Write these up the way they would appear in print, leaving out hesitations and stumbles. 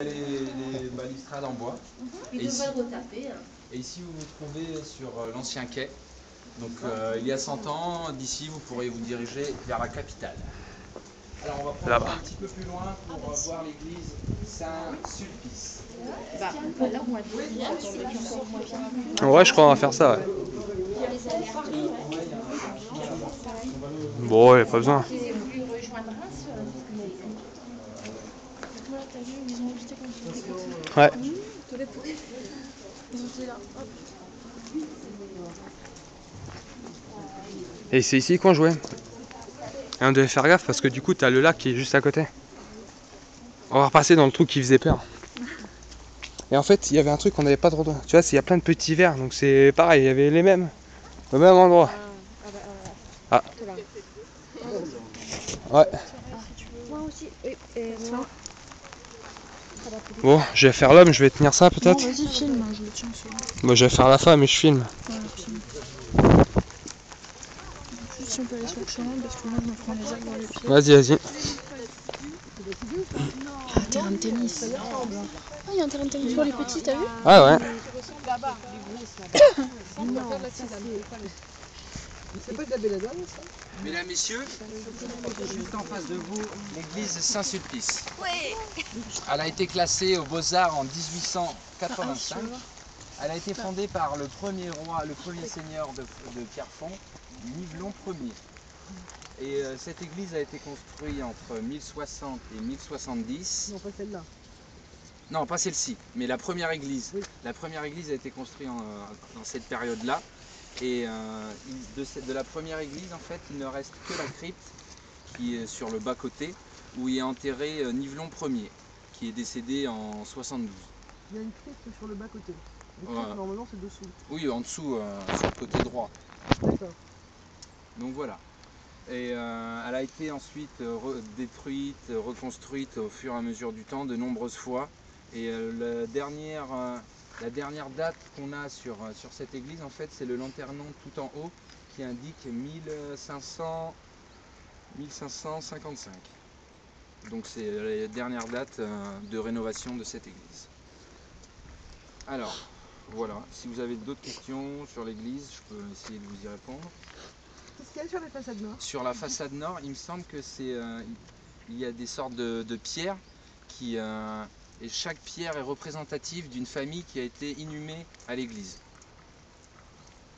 Les balustrades en bois. Il devrait le retaper. Et ici vous vous trouvez sur l'ancien quai. Donc il y a 100 ans, d'ici vous pourrez vous diriger vers la capitale. Alors on va prendre un petit peu plus loin pour voir l'église Saint-Sulpice. Ouais, je crois qu'on va faire ça, ouais. Bon, ouais, pas besoin. Ouais. Et c'est ici qu'on jouait. Et on devait faire gaffe parce que du coup t'as le lac qui est juste à côté. On va repasser dans le trou qui faisait peur. Et en fait il y avait un truc qu'on n'avait pas trop. Tu vois, il y a plein de petits verres, donc c'est pareil, il y avait les mêmes. Au même endroit. Ah. Ouais. Moi aussi. Bon, je vais faire l'homme, je vais tenir ça peut-être. Vas-y, filme, je le tiens sur. Moi je vais faire la femme et je filme. Ouais, filme. Juste si on peut aller sur le chemin parce que moi je me prends les herbes dans les pieds. Vas-y, vas-y. Ah, terrain de tennis. Ah, il y a un terrain de tennis pour les petits, t'as vu? Ah ouais. Mesdames, messieurs, juste en face de vous, l'église Saint-Sulpice. Elle a été classée aux Beaux-Arts en 1885. Elle a été fondée par le premier roi, le premier seigneur de Pierrefonds, Nivelon Ier. Et cette église a été construite entre 1060 et 1070. Non, pas celle-là. Non, pas celle-ci, mais la première église. Oui. La première église a été construite dans cette période-là. Et de la première église, en fait, il ne reste que la crypte qui est sur le bas-côté, où il est enterré Nivelon Ier, qui est décédé en 72. Il y a une crypte sur le bas-côté. Le crypte, normalement, c'est dessous. Oui, en dessous, sur le côté droit. D'accord. Donc voilà. Et elle a été ensuite détruite, reconstruite au fur et à mesure du temps, de nombreuses fois. Et la dernière date qu'on a sur cette église, en fait, c'est le lanternon tout en haut qui indique 1555. Donc c'est la dernière date de rénovation de cette église. Alors, voilà. Si vous avez d'autres questions sur l'église, je peux essayer de vous y répondre. Qu'est-ce qu'il y a sur la façade nord? Sur la façade nord, il me semble que il y a des sortes de pierres qui... et chaque pierre est représentative d'une famille qui a été inhumée à l'église.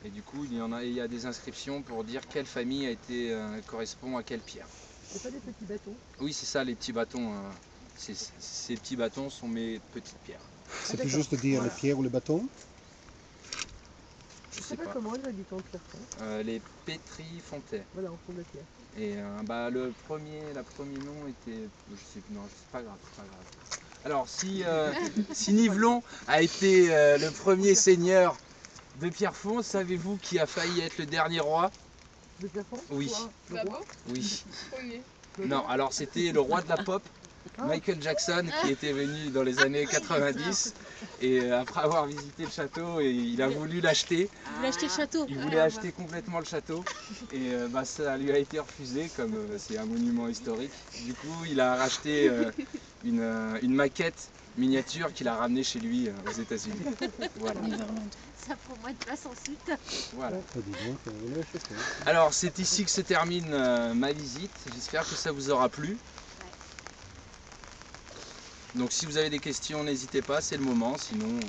Et du coup, il y a des inscriptions pour dire quelle famille correspond à quelle pierre. C'est pas des petits bâtons? Oui, c'est ça, les petits bâtons. Ces petits bâtons sont mes petites pierres. C'est plus juste de dire les pierres ou les bâtons? Je sais pas. Comment elle habite en Pierrefonds? Les Pétrifontais. Voilà, en fond de la pierre. Et le premier nom était... Je sais plus, non, c'est pas grave, c'est pas grave. Alors, si Nivelon a été le premier seigneur de Pierrefonds, savez-vous qui a failli être le dernier roi? De Pierrefonds? Oui. Le roi? Oui. Non, alors c'était le roi de la pop, Michael Jackson, qui était venu dans les années 90. Et après avoir visité le château, il a voulu l'acheter. Il voulait acheter le château. Il voulait acheter complètement le château. Et ça lui a été refusé, comme c'est un monument historique. Du coup, il a racheté une maquette miniature qu'il a ramenée chez lui aux États-Unis. Voilà. Ça prend moins de place ensuite. Voilà. Alors, c'est ici que se termine ma visite. J'espère que ça vous aura plu. Donc si vous avez des questions, n'hésitez pas, c'est le moment, sinon...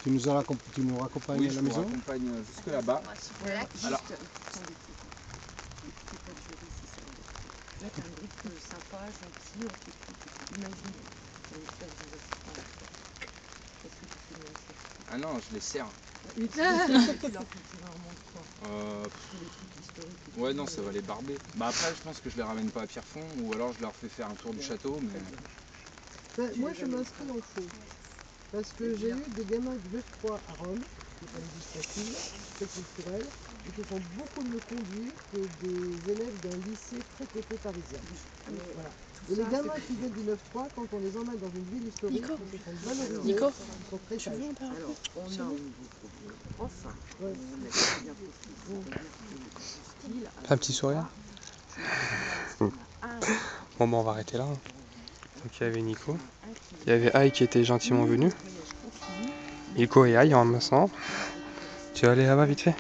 Tu nous raccompagnes oui, à la maison? Oui, je vous raccompagne jusque là-bas. Alors... Ah non, je les sers. Ouais, non, ça va les barber. Bah après, je pense que je les ramène pas à Pierrefonds, ou alors je leur fais faire un tour du château, mais... Moi, je m'inscris en faux. Parce que j'ai eu des gamins de 2-3 à Rome, qui sont législatives, très culturelles, et qui font beaucoup mieux conduits que des élèves d'un lycée très coté parisien. Voilà. Et les gamins qui viennent du 9-3, quand on les emmène dans une ville historique, ils se sont valorisés, ils sont très sages. Alors, on a un nouveau problème. Enfin, on a bien Un petit sourire. Bon, on va arrêter là. Donc il y avait Nico. Il y avait Aïe qui était gentiment venu. Nico et Aïe en massant. Tu vas aller là-bas vite fait?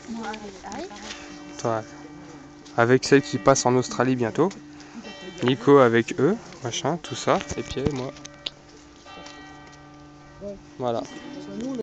Moi avec Aïe. Toi, avec celle qui passe en Australie bientôt. Nico avec eux, machin, tout ça. Et puis moi. Voilà. Nous,